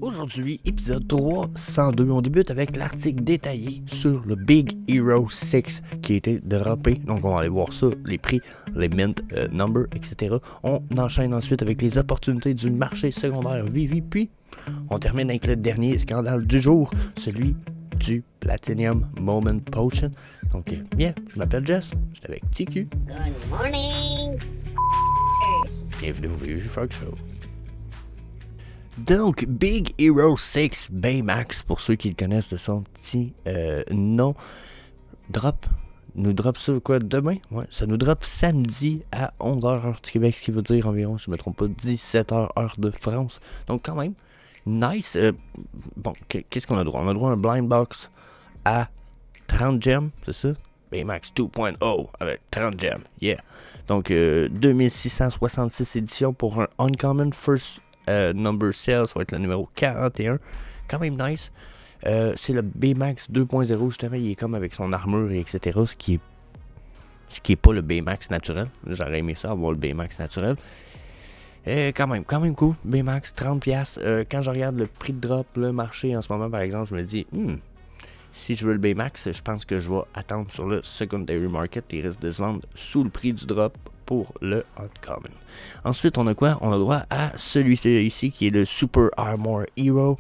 Aujourd'hui, épisode 302, on débute avec l'article détaillé sur le Big Hero 6 qui a été droppé. Donc on va aller voir ça, les prix, les mint numbers, etc. On enchaîne ensuite avec les opportunités du marché secondaire Vivi, puis on termine avec le dernier scandale du jour, celui du Platinum Moment Potion. Donc bien, je m'appelle Jess, je suis avec TQ. Good morning, Bienvenue au Vivi Frog Show. Donc, Big Hero 6 Baymax, pour ceux qui le connaissent de son petit nom, nous drop ça quoi demain? Ouais, ça nous drop samedi à 11h heure du Québec, ce qui veut dire environ, si je ne me trompe pas, 17h heure de France. Donc quand même, nice. Bon, qu'est-ce qu'on a droit? On a droit à un blind box à 30 gems, c'est ça? Baymax 2.0 avec 30 gems, yeah. Donc 2666 éditions pour un Uncommon First number sales, ça va être le numéro 41. Quand même nice. C'est le Baymax 2.0, justement, il est comme avec son armure et etc. Ce qui est pas le Baymax naturel. J'aurais aimé ça, avoir le Baymax naturel. Quand même cool. Baymax, 30$. Quand je regarde le prix de drop, le marché en ce moment, par exemple, je me dis, si je veux le Baymax, je pense que je vais attendre sur le Secondary Market. Il risque de se vendre sous le prix du drop pour le Uncommon. Ensuite, on a quoi? On a droit à celui-ci ici qui est le Super Armor Hero,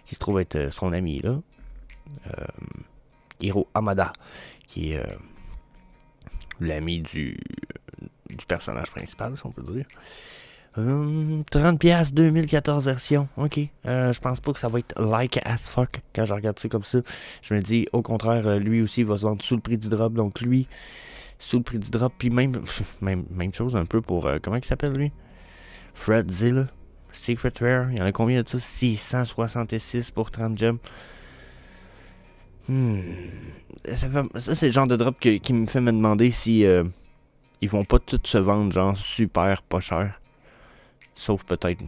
qui se trouve être son ami là. Hiro Hamada, qui est l'ami du personnage principal, si on peut dire. 30$, 2014 version. Ok. Je pense pas que ça va être like as fuck quand je regarde ça comme ça. Je me dis, au contraire, lui aussi va se vendre sous le prix du drop. Donc lui, sous le prix du drop. Puis même chose un peu pour, comment il s'appelle lui? Fredzilla. Secret Rare. Il y en a combien de ça? 666 pour 30 gems. Ça c'est le genre de drop qui me fait me demander si ils vont pas tous se vendre genre super pas cher. Sauf peut-être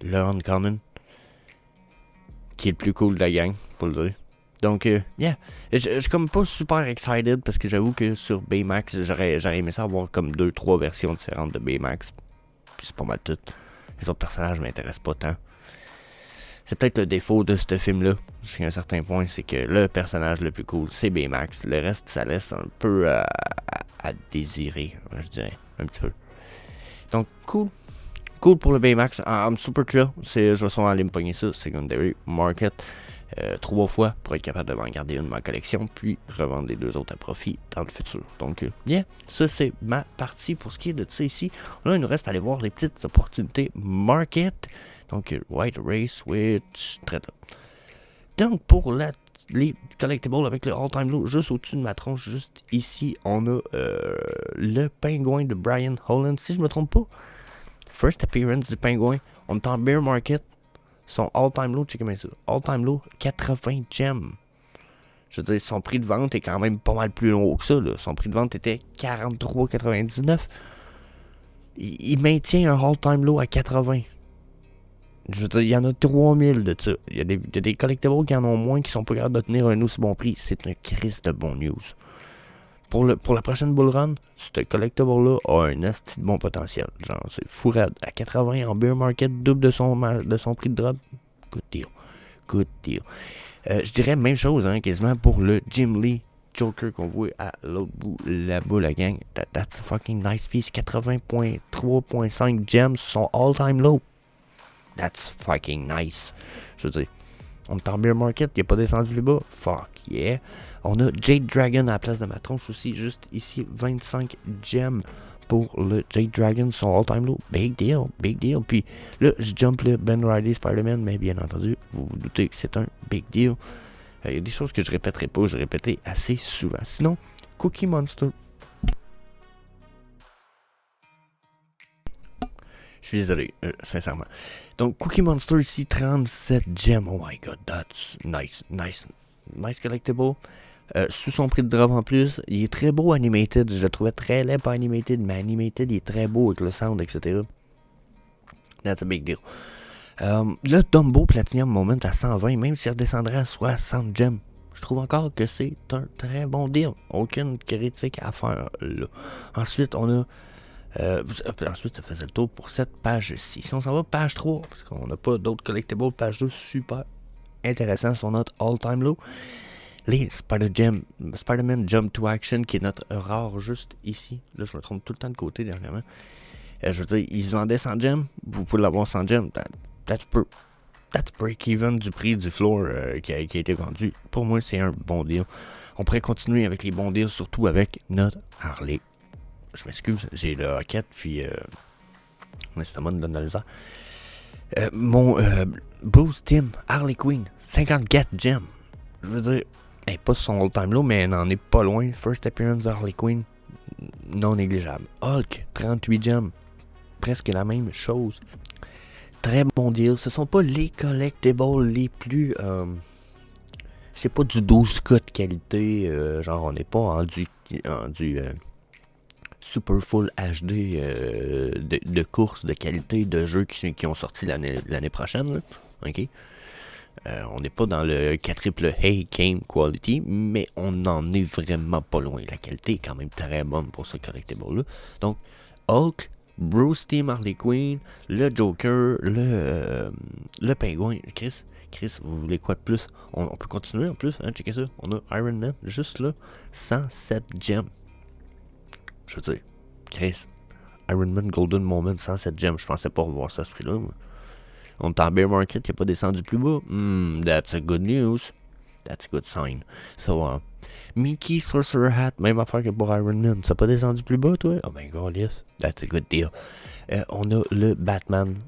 le Uncommon, qui est le plus cool de la gang, faut le dire. Donc, yeah. Je suis comme pas super excited parce que j'avoue que sur Baymax, j'aurais aimé ça avoir comme 2-3 versions différentes de Baymax. Puis c'est pas mal tout. Les autres personnages m'intéressent pas tant. C'est peut-être le défaut de ce film-là, jusqu'à un certain point, c'est que le personnage le plus cool, c'est Baymax. Le reste, ça laisse un peu à désirer, je dirais, un petit peu. Donc, cool pour le Baymax. I'm super chill. Je vais sûrement aller me pogner ça, Secondary Market, 3 fois pour être capable de m'en garder une de ma collection, puis revendre les 2 autres à profit dans le futur. Donc, yeah, ça c'est ma partie pour ce qui est de ça ici. Là, il nous reste à aller voir les petites opportunités market. Donc, White Race, Switch, très top. Donc, pour les collectibles avec le all-time low, juste au-dessus de ma tronche, juste ici, on a le pingouin de Brian Holland, si je me trompe pas. First appearance du pingouin. On est en bear market. Son all-time low, checkez bien ça. All-time low, 80 gems. Je veux dire, son prix de vente est quand même pas mal plus haut que ça, là. Son prix de vente était 43,99. Il maintient un all-time low à 80. Je veux dire, il y en a 3000 de ça. Il y a des collectibles qui en ont moins qui sont pas capables d'obtenir un aussi bon prix. C'est une crise de bon news. Pour la prochaine bull run, ce collectible-là a un asti de bon potentiel. Genre, c'est fou raide. À 80 en bear market, double de son prix de drop. Good deal. Je dirais même chose, hein, quasiment pour le Jim Lee Joker qu'on voit à l'autre bout là-bas, la gang. That's a fucking nice piece. 80.3.5 gems sur son all-time low. That's fucking nice. Je veux dire, on est en bear market, il n'est pas descendu plus bas. Fuck yeah. On a Jade Dragon à la place de ma tronche aussi, juste ici, 25 gems pour le Jade Dragon, son all-time low. Big deal. Puis là, je jump le Ben Riley Spider-Man, mais bien entendu, vous vous doutez que c'est un big deal. Il y a des choses que je répéterai pas, je répétais assez souvent. Sinon, Cookie Monster. Je suis désolé, sincèrement. Donc, Cookie Monster ici, 37 gems. Oh my god, that's nice collectible. Sous son prix de drop en plus, il est très beau animated. Je le trouvais très laid pas animated, mais animated, il est très beau avec le sound, etc. That's a big deal. Le Dumbo Platinum Moment à 120, même s'il redescendrait à 60 gems, je trouve encore que c'est un très bon deal. Aucune critique à faire là. Ensuite, on a Ensuite, ça faisait le tour pour cette page-ci. Si on s'en va page 3, parce qu'on n'a pas d'autres collectibles, page 2, super intéressant sur notre all-time low. Les Spider-Man Jump to Action, qui est notre rare juste ici. Là, je me trompe tout le temps de côté dernièrement. Je veux dire, ils se vendaient sans gem. Vous pouvez l'avoir sans gem. That's break-even du prix du floor qui a été vendu. Pour moi, c'est un bon deal. On pourrait continuer avec les bons deals, surtout avec notre Harley. Je m'excuse, j'ai le Rocket, puis mon estomac me donne de la misère. Mon Bruce Timm, Harley Quinn, 54 gems. Je veux dire, elle n'est pas sur son all-time low, mais elle n'en est pas loin. First appearance de Harley Quinn, non négligeable. Hulk, 38 gems, presque la même chose. Très bon deal. Ce sont pas les collectibles les plus... c'est pas du 12K de qualité. Genre, on n'est pas en du super full HD de course, de qualité, de jeux qui ont sorti l'année prochaine. Là. OK? On n'est pas dans le 4 Hey Game Quality, mais on n'en est vraiment pas loin. La qualité est quand même très bonne pour ce collectible-là. Donc, Hulk, Bruce Timm, Harley Quinn, le Joker, le Pingouin. Chris, vous voulez quoi de plus? On peut continuer en plus, hein, checkez ça. On a Iron Man, juste là, 107 gems. Je veux dire, Chris, Iron Man Golden Moment, 107 gems. Je pensais pas revoir ça à ce prix-là. Moi. On est en bear market, il n'a pas descendu plus bas. That's a good news. That's a good sign. So, Mickey, Sorcerer Hat, même affaire que pour Iron Man. Ça n'a pas descendu plus bas, toi? Oh my god, yes. That's a good deal. On a le Batman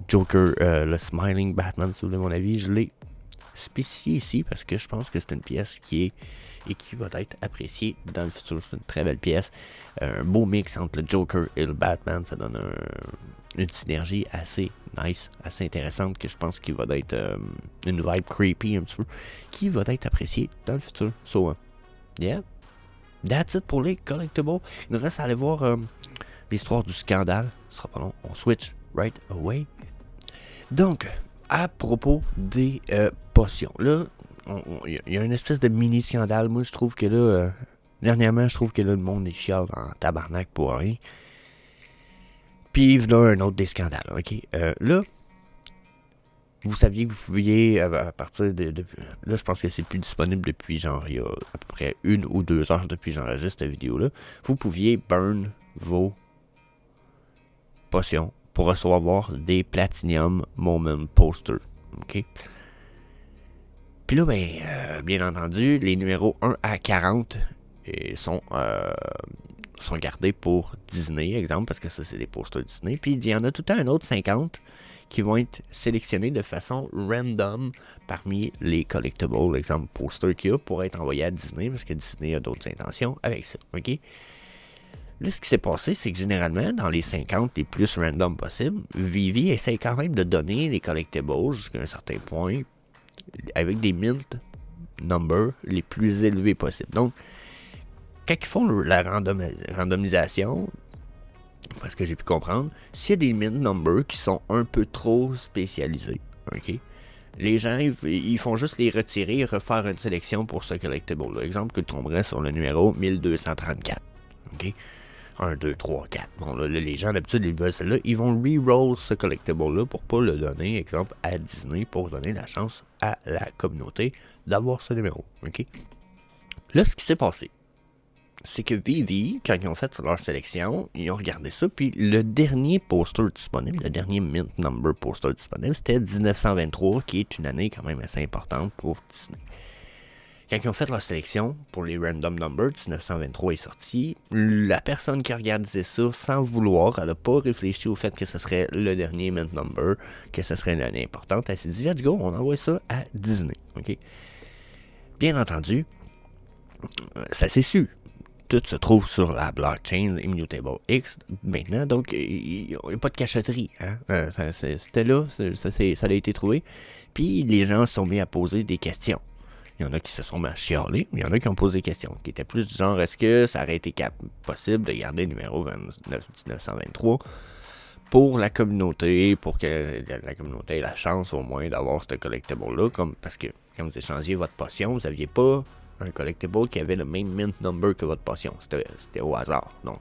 Joker, le Smiling Batman, si vous voulez mon avis. Je l'ai spécifié ici parce que je pense que c'est une pièce qui est et qui va être appréciée dans le futur. C'est une très belle pièce. Un beau mix entre le Joker et le Batman. Ça donne une synergie assez nice, assez intéressante que je pense qu'il va être une vibe creepy un petit peu, qui va être appréciée dans le futur. So, yeah. That's it pour les collectibles. Il nous reste à aller voir l'histoire du scandale. Ce sera pas long. On switch right away. Donc, à propos des potions. Là, il y a une espèce de mini scandale. Moi, je trouve que là, dernièrement, je trouve que là, le monde est chiant en tabarnak pour rien. Puis là, un autre des scandales, ok? Là, vous saviez que vous pouviez, à partir de... Là, je pense que c'est plus disponible depuis genre, il y a à peu près 1 ou 2 heures depuis que j'enregistre cette vidéo-là. Vous pouviez burn vos potions pour recevoir des Platinum Moment Posters, ok? Puis là, bien entendu, les numéros 1 à 40 sont gardés pour Disney, exemple, parce que ça, c'est des posters Disney. Puis il y en a tout le temps un autre 50 qui vont être sélectionnés de façon random parmi les collectibles, exemple, posters qu'il y a pour être envoyés à Disney, parce que Disney a d'autres intentions avec ça, ok? Là, ce qui s'est passé, c'est que généralement, dans les 50 les plus random possibles, Vivi essaie quand même de donner les collectibles jusqu'à un certain point, avec des mint numbers les plus élevés possibles. Donc, quand ils font la randomisation, parce que j'ai pu comprendre, s'il y a des mint numbers qui sont un peu trop spécialisés, ok, les gens, ils font juste les retirer et refaire une sélection pour ce collectible-là. Exemple que tomberait sur le numéro 1234, ok, 1, 2, 3, 4. Bon, là, les gens, d'habitude, ils veulent celle-là. Ils vont re-roll ce collectible-là pour pas le donner, exemple, à Disney, pour donner la chance à la communauté d'avoir ce numéro. OK? Là, ce qui s'est passé, c'est que Vivi, quand ils ont fait leur sélection, ils ont regardé ça, puis le dernier poster disponible, le dernier mint number poster disponible, c'était 1923, qui est une année quand même assez importante pour Disney. Quand ils ont fait leur sélection pour les random numbers, 1923 est sorti. La personne qui a regardé ça sans vouloir, elle n'a pas réfléchi au fait que ce serait le dernier mint number, que ce serait une année importante. Elle s'est dit, let's go, on envoie ça à Disney. Okay? Bien entendu, ça s'est su. Tout se trouve sur la blockchain Immutable X maintenant, donc il n'y a pas de cachotterie. Hein? C'était là, ça a été trouvé. Puis les gens se sont mis à poser des questions. Il y en a qui se sont mis à chialer, il y en a qui ont posé des questions, qui étaient plus du genre, est-ce que ça aurait été possible de garder le numéro 1923 pour la communauté, pour que la communauté ait la chance au moins d'avoir ce collectible-là, parce que quand vous échangiez votre potion, vous n'aviez pas un collectible qui avait le même mint number que votre potion, c'était au hasard. Donc,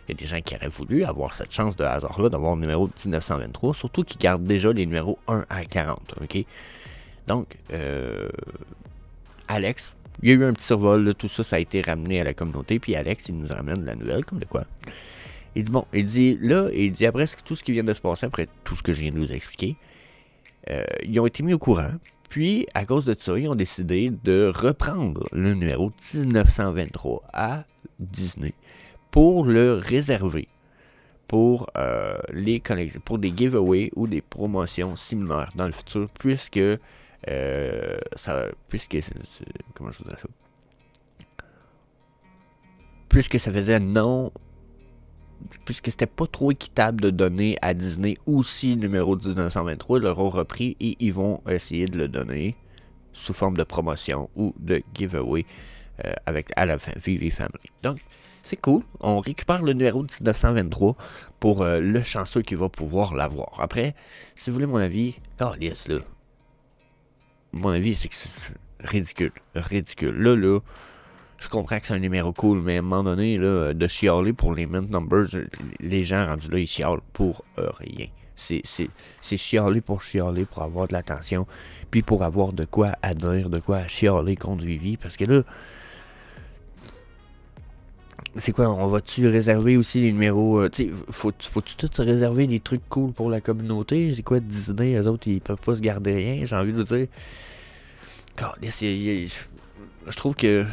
Il y a des gens qui auraient voulu avoir cette chance de hasard-là d'avoir le numéro 1923, surtout qui gardent déjà les numéros 1 à 40, ok? Donc, Alex, il y a eu un petit survol, là, tout ça, ça a été ramené à la communauté, puis Alex, il nous ramène la nouvelle, comme de quoi. Il dit, bon, il dit, après tout ce qui vient de se passer, après tout ce que je viens de vous expliquer, ils ont été mis au courant, puis, à cause de ça, ils ont décidé de reprendre le numéro 1923 à Disney pour le réserver pour pour des giveaways ou des promotions similaires dans le futur, puisque comment je voudrais ça? Puisque ça faisait puisque c'était pas trop équitable de donner à Disney aussi le numéro 1923, ils l'auront repris et ils vont essayer de le donner sous forme de promotion ou de giveaway à la VV Family. Donc, c'est cool. On récupère le numéro 1923 pour le chanceux qui va pouvoir l'avoir. Après, si vous voulez mon avis, calisse là. Mon avis, c'est que c'est ridicule. Ridicule. Là, je comprends que c'est un numéro cool, mais à un moment donné, là, de chialer pour les mint numbers, les gens rendus là, ils chialent pour rien. C'est chialer pour avoir de l'attention, puis pour avoir de quoi à dire, de quoi à chialer contre Vivi, parce que là, c'est quoi, on va-tu réserver aussi les numéros, tu sais, faut-tu tout se réserver des trucs cool pour la communauté? C'est quoi, Disney, eux autres, ils peuvent pas se garder rien, j'ai envie de vous dire. Je trouve qu'il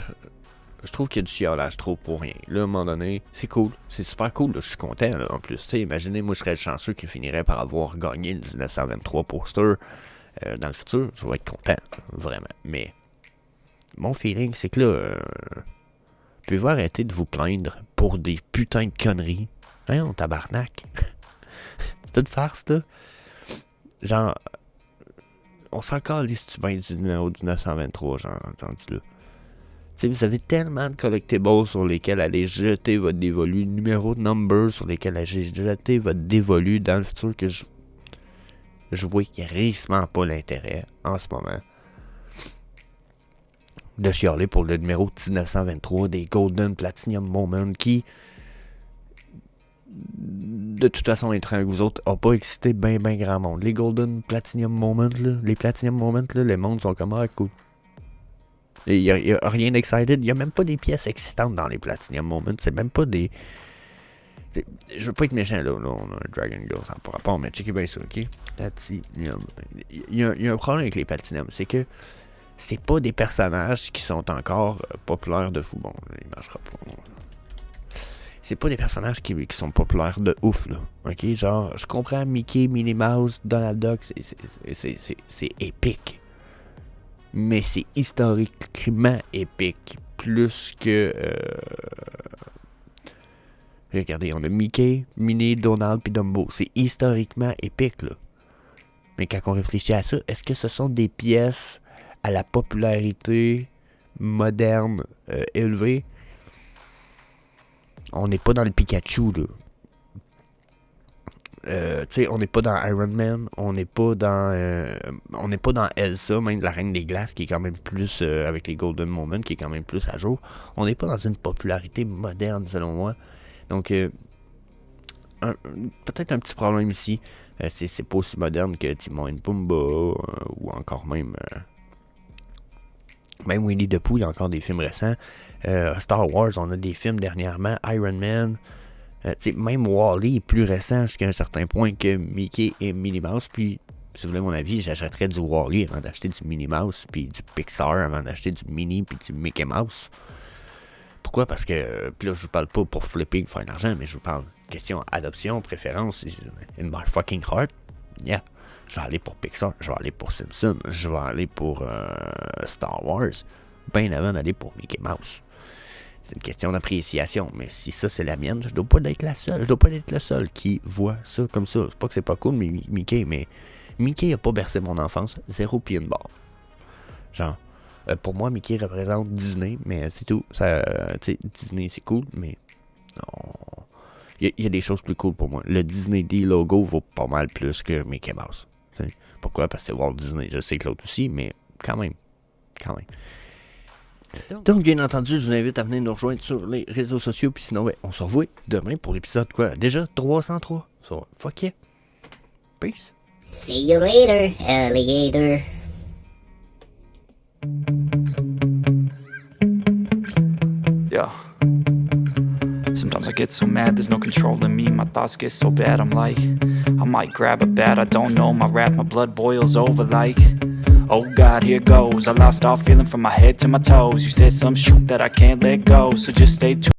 y a du chialage trop pour rien. Là, à un moment donné, c'est cool. C'est super cool. Là, je suis content, là, en plus. T'sais, imaginez, moi, je serais le chanceux qui finirait par avoir gagné le 1923 poster dans le futur. Je vais être content, vraiment. Mais mon feeling, c'est que là, pouvez-vous arrêter de vous plaindre pour des putains de conneries? Hein, on tabarnak. C'est une farce, là. Genre, on s'en calisse du bien du numéro 1923, genre, entendu là. T'sais, vous avez tellement de collectibles sur lesquels aller jeter votre dévolu, numéro de number sur lesquels aller jeter votre dévolu dans le futur que je vois qu'il n'y a réellement pas l'intérêt en ce moment de chialer pour le numéro 1923 des Golden Platinum Moment qui, de toute façon, être avec vous autres, n'a pas excité ben grand monde. Les Golden Platinum Moment, là, les Platinum Moment, là, les mondes sont comme ah, cool. Il n'y a rien d'excited. Il n'y a même pas des pièces excitantes dans les Platinum Moments. C'est même pas des... Je veux pas être méchant, là. On a un Dragon Girl, ça n'a pas rapport, mais checkez bien ça, ok? Platinum. Il y a un problème avec les Platinum, c'est que c'est pas des personnages qui sont encore populaires de fou. Bon, il marchera pas. C'est pas des personnages qui sont populaires de ouf, là. Ok? Genre, je comprends Mickey, Minnie Mouse, Donald Duck, c'est épique. Mais c'est historiquement épique. Plus que... Regardez, on a Mickey, Minnie, Donald puis Dumbo. C'est historiquement épique, là. Mais quand on réfléchit à ça, est-ce que ce sont des pièces à la popularité moderne élevée? On n'est pas dans le Pikachu, là. On n'est pas dans Iron Man, on n'est pas dans Elsa, même la Reine des Glaces, qui est quand même plus, avec les Golden Moments, qui est quand même plus à jour. On n'est pas dans une popularité moderne, selon moi. Donc, peut-être un petit problème ici. C'est pas aussi moderne que Timon et Pumba, ou encore même Winnie the Pooh, il y a encore des films récents. Star Wars, on a des films dernièrement. Iron Man... même Wall-E est plus récent jusqu'à un certain point que Mickey et Minnie Mouse. Puis, si vous voulez mon avis, j'achèterais du Wall-E avant d'acheter du Minnie Mouse, puis du Pixar avant d'acheter du Minnie, puis du Mickey Mouse. Pourquoi? Parce que, puis là, je vous parle pas pour flipper ou faire de l'argent, mais je vous parle question adoption, préférence, in my fucking heart. Yeah. Je vais aller pour Pixar, je vais aller pour Simpson, je vais aller pour Star Wars, bien avant d'aller pour Mickey Mouse. C'est une question d'appréciation, mais si ça c'est la mienne, je dois pas être la seule. Je dois pas être le seul qui voit ça comme ça. C'est pas que c'est pas cool, mais Mickey a pas bercé mon enfance. 0 pied de barre. Genre, pour moi, Mickey représente Disney, mais c'est tout. Disney c'est cool, mais non. Il y a des choses plus cool pour moi. Le Disney D logo vaut pas mal plus que Mickey Mouse. T'sais. Pourquoi? Parce que c'est Walt Disney. Je sais que l'autre aussi, mais quand même. Donc, bien entendu, je vous invite à venir nous rejoindre sur les réseaux sociaux. Puis sinon, on se revoit demain pour l'épisode quoi? Déjà 303. So, fuck yeah. Peace. See you later, alligator. Yeah. Sometimes I get so mad, there's no controlling me. My thoughts get so bad, I'm like, I might grab a bat, I don't know. My wrath, my blood boils over like, oh God, here goes. I lost all feeling from my head to my toes. You said some shit that I can't let go, so just stay tuned.